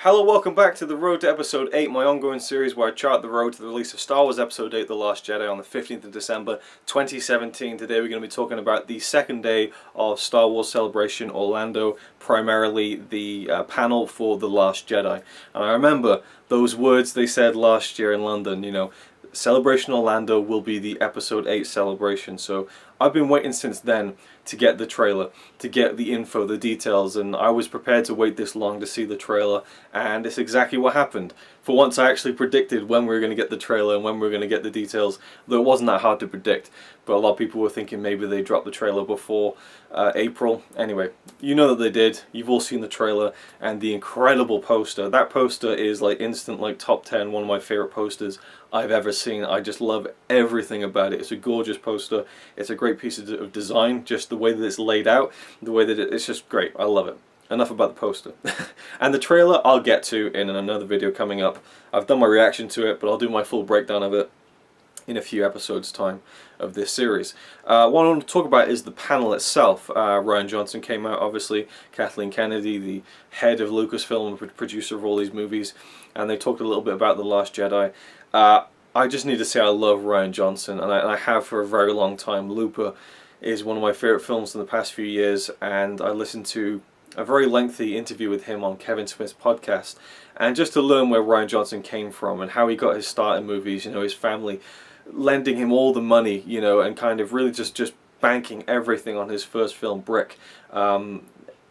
Hello, welcome back to The Road to Episode 8, my ongoing series where I chart the road to the release of Star Wars Episode 8, The Last Jedi on the 15th of December 2017. Today we're going to be talking about the second day of Star Wars Celebration Orlando, primarily the panel for The Last Jedi. And I remember those words they said last year in London, you know, Celebration Orlando will be the Episode 8 celebration. So I've been waiting since then to get the trailer, to get the info, the details, and I was prepared to wait this long to see the trailer, and it's exactly what happened. For once I actually predicted when we were going to get the trailer and when we were going to get the details, though it wasn't that hard to predict, but a lot of people were thinking maybe they dropped the trailer before April. Anyway, you know that they did. You've all seen the trailer and the incredible poster. That poster is like instant like top 10, one of my favorite posters I've ever seen. I just love everything about it. It's a gorgeous poster. It's a great piece of design, just the way that it's laid out, the way that it's just great. I love it. Enough about the poster. And the trailer I'll get to in another video coming up. I've done my reaction to it, but I'll do my full breakdown of it in a few episodes time of this series. What I want to talk about is the panel itself. Rian Johnson came out, obviously, Kathleen Kennedy, the head of Lucasfilm and producer of all these movies, and they talked a little bit about The Last Jedi. I just need to say I love Rian Johnson, and I have for a very long time. Looper is one of my favorite films in the past few years, and I listened to a very lengthy interview with him on Kevin Smith's podcast, and just to learn where Rian Johnson came from and how he got his start in movies, you know, his family lending him all the money, you know, and kind of really just banking everything on his first film, Brick.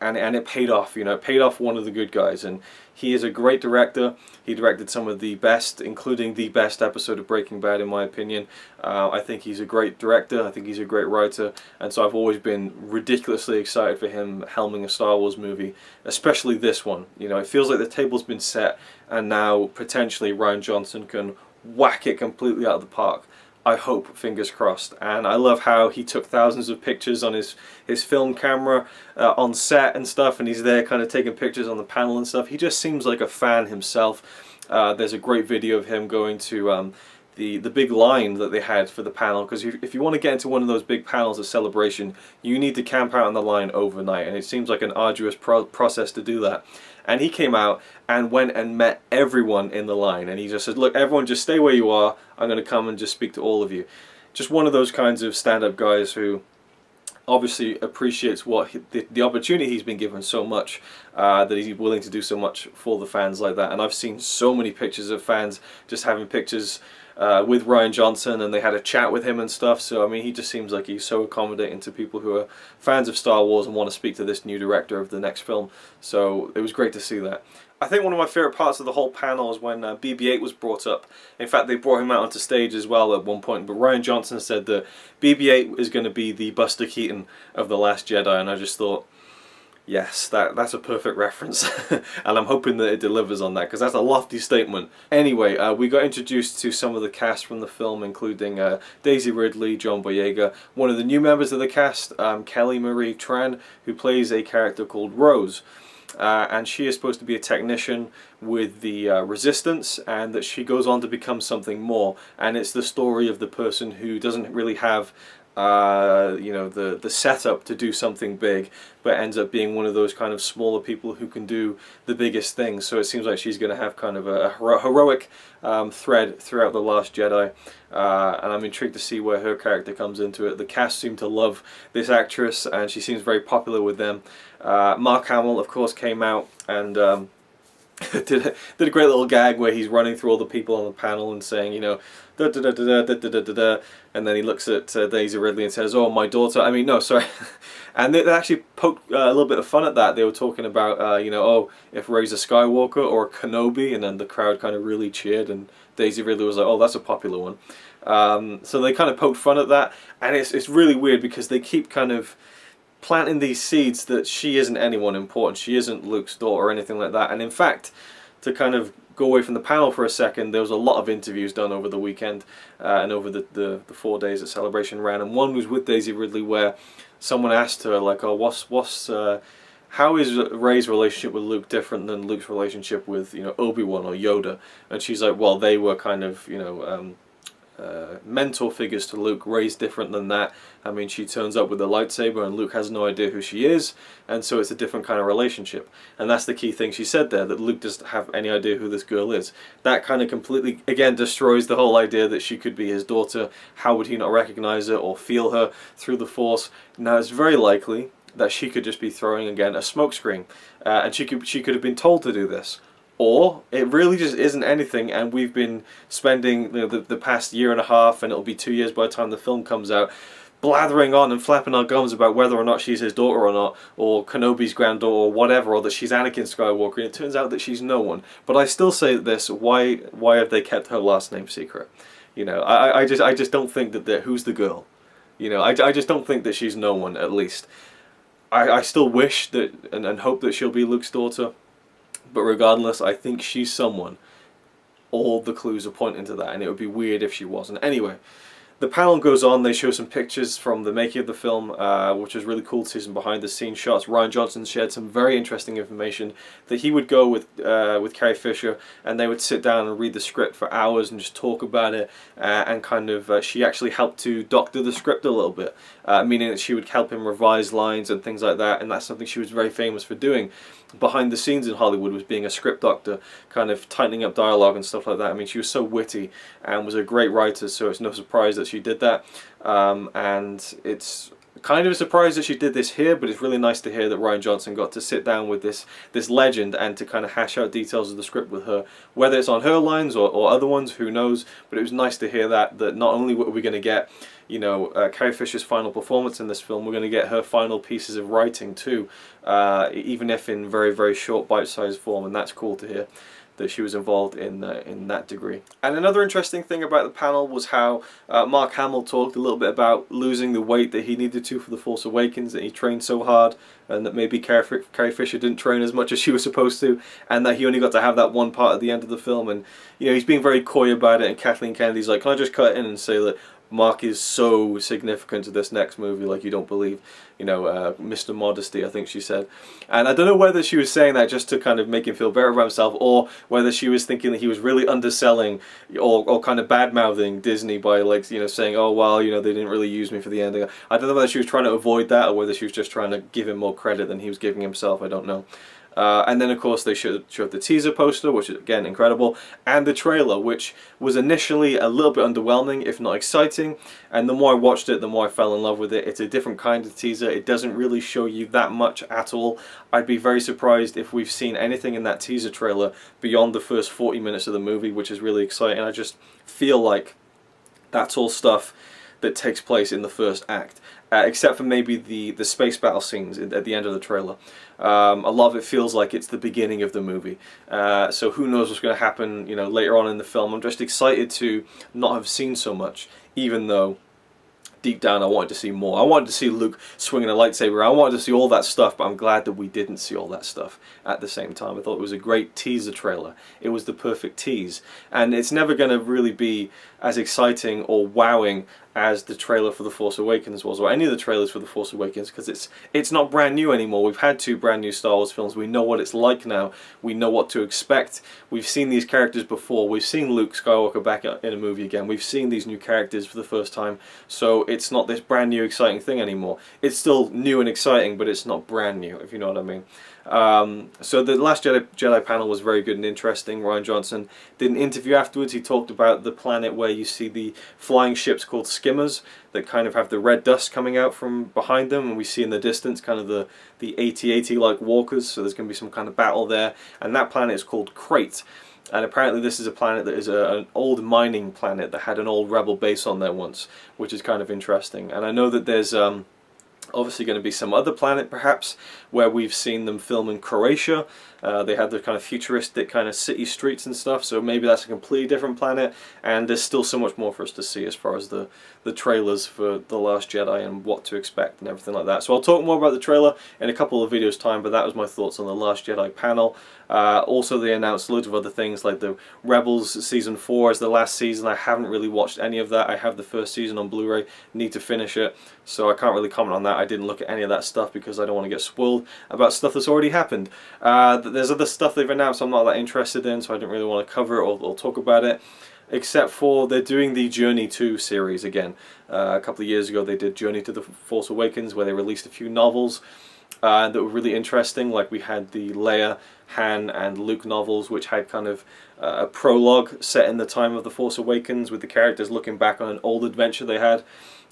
And it paid off, you know, it paid off one of the good guys, and he is a great director. He directed some of the best, including the best episode of Breaking Bad in my opinion. I think he's a great director, I think he's a great writer, and so I've always been ridiculously excited for him helming a Star Wars movie, especially this one. You know, it feels like the table's been set, and now potentially Rian Johnson can whack it completely out of the park. I hope, fingers crossed. And I love how he took thousands of pictures on his film camera on set and stuff, and he's there kind of taking pictures on the panel and stuff. He just seems like a fan himself. There's a great video of him going to the big line that they had for the panel, because if you want to get into one of those big panels of Celebration, you need to camp out on the line overnight, and it seems like an arduous process to do that. And he came out and went and met everyone in the line, and he just said, look, everyone just stay where you are, I'm going to come and just speak to all of you. Just one of those kinds of stand-up guys who obviously appreciates what the opportunity he's been given so much, that he's willing to do so much for the fans like that. And I've seen so many pictures of fans just having pictures with Rian Johnson, and they had a chat with him and stuff. So I mean, he just seems like he's so accommodating to people who are fans of Star Wars and want to speak to this new director of the next film. So it was great to see that. I think one of my favourite parts of the whole panel is when BB-8 was brought up. In fact, they brought him out onto stage as well at one point, but Rian Johnson said that BB-8 is going to be the Buster Keaton of The Last Jedi, and I just thought, yes, that's a perfect reference. And I'm hoping that it delivers on that, because that's a lofty statement. Anyway, we got introduced to some of the cast from the film, including Daisy Ridley, John Boyega, one of the new members of the cast, Kelly Marie Tran, who plays a character called Rose. And she is supposed to be a technician with the Resistance, and that she goes on to become something more. And it's the story of the person who doesn't really have you know, the setup to do something big, but ends up being one of those kind of smaller people who can do the biggest things. So it seems like she's going to have kind of a heroic thread throughout The Last Jedi, and I'm intrigued to see where her character comes into it. The cast seem to love this actress, and she seems very popular with them. Mark Hamill, of course, came out and did a great little gag where he's running through all the people on the panel and saying, you know, da da da da da da da da da, and then he looks at Daisy Ridley and says, "Oh, my daughter." I mean, no, sorry. And they actually poked a little bit of fun at that. They were talking about, you know, oh, if Rey's a Skywalker or a Kenobi, and then the crowd kind of really cheered, and Daisy Ridley was like, "Oh, that's a popular one." So they kind of poked fun at that, and it's really weird because they keep kind of planting these seeds that she isn't anyone important. She isn't Luke's daughter or anything like that. And in fact, to kind of go away from the panel for a second, there was a lot of interviews done over the weekend and over the 4 days that Celebration ran, and one was with Daisy Ridley where someone asked her, like, oh, how is Rey's relationship with Luke different than Luke's relationship with, you know, Obi-Wan or Yoda? And she's like, well, they were kind of, you know, mentor figures to Luke raised different than that. I mean, she turns up with a lightsaber and Luke has no idea who she is, and so it's a different kind of relationship. And that's the key thing she said there, that Luke doesn't have any idea who this girl is. That kind of completely, again, destroys the whole idea that she could be his daughter. How would he not recognize her or feel her through the Force? Now, it's very likely that she could just be throwing, again, a smokescreen, and she could have been told to do this. Or it really just isn't anything, and we've been spending the past year and a half, and it'll be 2 years by the time the film comes out, blathering on and flapping our gums about whether or not she's his daughter or not, or Kenobi's granddaughter or whatever, or that she's Anakin Skywalker, and it turns out that she's no one. But I still say this, why have they kept her last name secret? You know, I just don't think that who's the girl? You know, I just don't think that she's no one, at least. I still wish that and hope that she'll be Luke's daughter. But regardless, I think she's someone. All the clues are pointing to that, and it would be weird if she wasn't. Anyway, the panel goes on. They show some pictures from the making of the film, which was really cool to see some behind-the-scenes shots. Rian Johnson shared some very interesting information that he would go with Carrie Fisher, and they would sit down and read the script for hours and just talk about it, and kind of she actually helped to doctor the script a little bit, meaning that she would help him revise lines and things like that, and that's something she was very famous for doing. Behind the scenes in Hollywood was being a script doctor, kind of tightening up dialogue and stuff like that. I mean, she was so witty and was a great writer, so it's no surprise that she did that. And it's kind of a surprise that she did this here, but it's really nice to hear that Rian Johnson got to sit down with this legend and to kind of hash out details of the script with her. Whether it's on her lines or other ones, who knows, but it was nice to hear that not only were we going to get, you know, Carrie Fisher's final performance in this film, we're going to get her final pieces of writing too, even if in very, very short bite-sized form, and that's cool to hear that she was involved in that degree. And another interesting thing about the panel was how Mark Hamill talked a little bit about losing the weight that he needed to for The Force Awakens, that he trained so hard, and that maybe Carrie Fisher didn't train as much as she was supposed to, and that he only got to have that one part at the end of the film. And you know, he's being very coy about it, and Kathleen Kennedy's like, can I just cut in and say that Mark is so significant to this next movie like you don't believe, you know, Mr. Modesty, I think she said. And I don't know whether she was saying that just to kind of make him feel better about himself, or whether she was thinking that he was really underselling or kind of bad-mouthing Disney by, like, you know, saying, oh, well, you know, they didn't really use me for the ending. I don't know whether she was trying to avoid that or whether she was just trying to give him more credit than he was giving himself. I don't know. And then, of course, they showed the teaser poster, which is, again, incredible, and the trailer, which was initially a little bit underwhelming, if not exciting, and the more I watched it, the more I fell in love with it. It's a different kind of teaser. It doesn't really show you that much at all. I'd be very surprised if we've seen anything in that teaser trailer beyond the first 40 minutes of the movie, which is really exciting. I just feel like that's all stuff that takes place in the first act. Except for maybe the space battle scenes at the end of the trailer. A lot of it feels like it's the beginning of the movie. So who knows what's going to happen, you know, later on in the film. I'm just excited to not have seen so much, even though deep down I wanted to see more. I wanted to see Luke swinging a lightsaber. I wanted to see all that stuff, but I'm glad that we didn't see all that stuff at the same time. I thought it was a great teaser trailer. It was the perfect tease. And it's never going to really be as exciting or wowing as the trailer for The Force Awakens was, or any of the trailers for The Force Awakens, because it's not brand new anymore. We've had 2 brand new Star Wars films. We know what it's like now. We know what to expect. We've seen these characters before. We've seen Luke Skywalker back in a movie again. We've seen these new characters for the first time. So it's not this brand new exciting thing anymore. It's still new and exciting, but it's not brand new, if you know what I mean. So the Last Jedi panel was very good and interesting. Rian Johnson did an interview afterwards. He talked about the planet where you see the flying ships called skimmers that kind of have the red dust coming out from behind them, and we see in the distance kind of the AT-AT like walkers, so there's going to be some kind of battle there, and that planet is called Crate. And apparently this is a planet that is an old mining planet that had an old rebel base on there once, which is kind of interesting. And I know that there's obviously going to be some other planet perhaps where we've seen them film in Croatia. They had the kind of futuristic kind of city streets and stuff, so maybe that's a completely different planet, and there's still so much more for us to see as far as the trailers for The Last Jedi and what to expect and everything like that. So I'll talk more about the trailer in a couple of videos time, but that was my thoughts on The Last Jedi panel. Also they announced loads of other things like the Rebels Season 4 as the last season. I haven't really watched any of that. I have the first season on Blu-ray, need to finish it, so I can't really comment on that. I didn't look at any of that stuff because I don't want to get spoiled about stuff that's already happened. There's other stuff they've announced I'm not that interested in, so I didn't really want to cover it or talk about it. except for they're doing the Journey to series again. A couple of years ago they did Journey to the Force Awakens, where they released a few novels that were really interesting. Like we had the Leia, Han and Luke novels, which had kind of a prologue set in the time of the Force Awakens, with the characters looking back on an old adventure they had.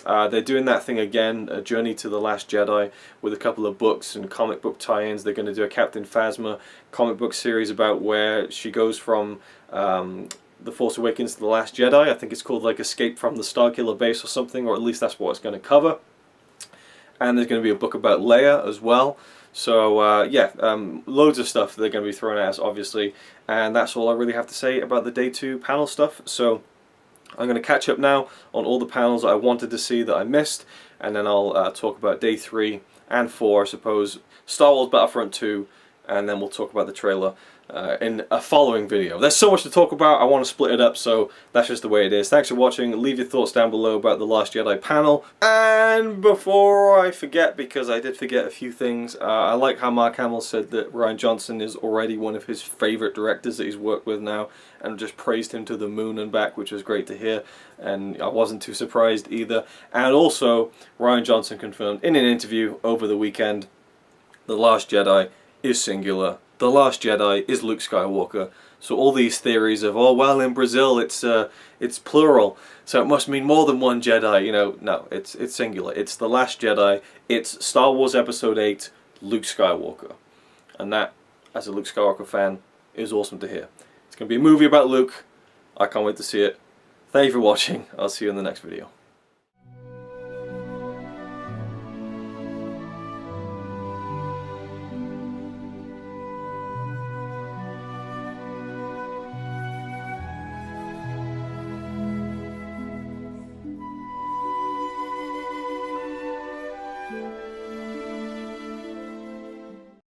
They're doing that thing again, a Journey to the Last Jedi, with a couple of books and comic book tie-ins. They're going to do a Captain Phasma comic book series about where she goes from the Force Awakens to the Last Jedi. I think it's called like Escape from the Starkiller Base or something, or at least that's what it's going to cover. And there's going to be a book about Leia as well. So yeah, loads of stuff they're going to be throwing at us, obviously. And that's all I really have to say about the Day 2 panel stuff. So I'm going to catch up now on all the panels that I wanted to see that I missed, and then I'll talk about Day 3 and 4, I suppose, Star Wars Battlefront 2, and then we'll talk about the trailer in a following video. There's so much to talk about, I want to split it up, so that's just the way it is. Thanks for watching. Leave your thoughts down below about the Last Jedi panel. And before I forget, because I did forget a few things, I like how Mark Hamill said that Rian Johnson is already one of his favourite directors that he's worked with now, and just praised him to the moon and back, which was great to hear, and I wasn't too surprised either. And also, Rian Johnson confirmed in an interview over the weekend, The Last Jedi is singular. The Last Jedi is Luke Skywalker. So all these theories of, oh well, in Brazil it's plural, so it must mean more than one Jedi. You know, no, it's singular. It's The Last Jedi. It's Star Wars Episode 8, Luke Skywalker, and that, as a Luke Skywalker fan, is awesome to hear. It's going to be a movie about Luke. I can't wait to see it. Thank you for watching. I'll see you in the next video.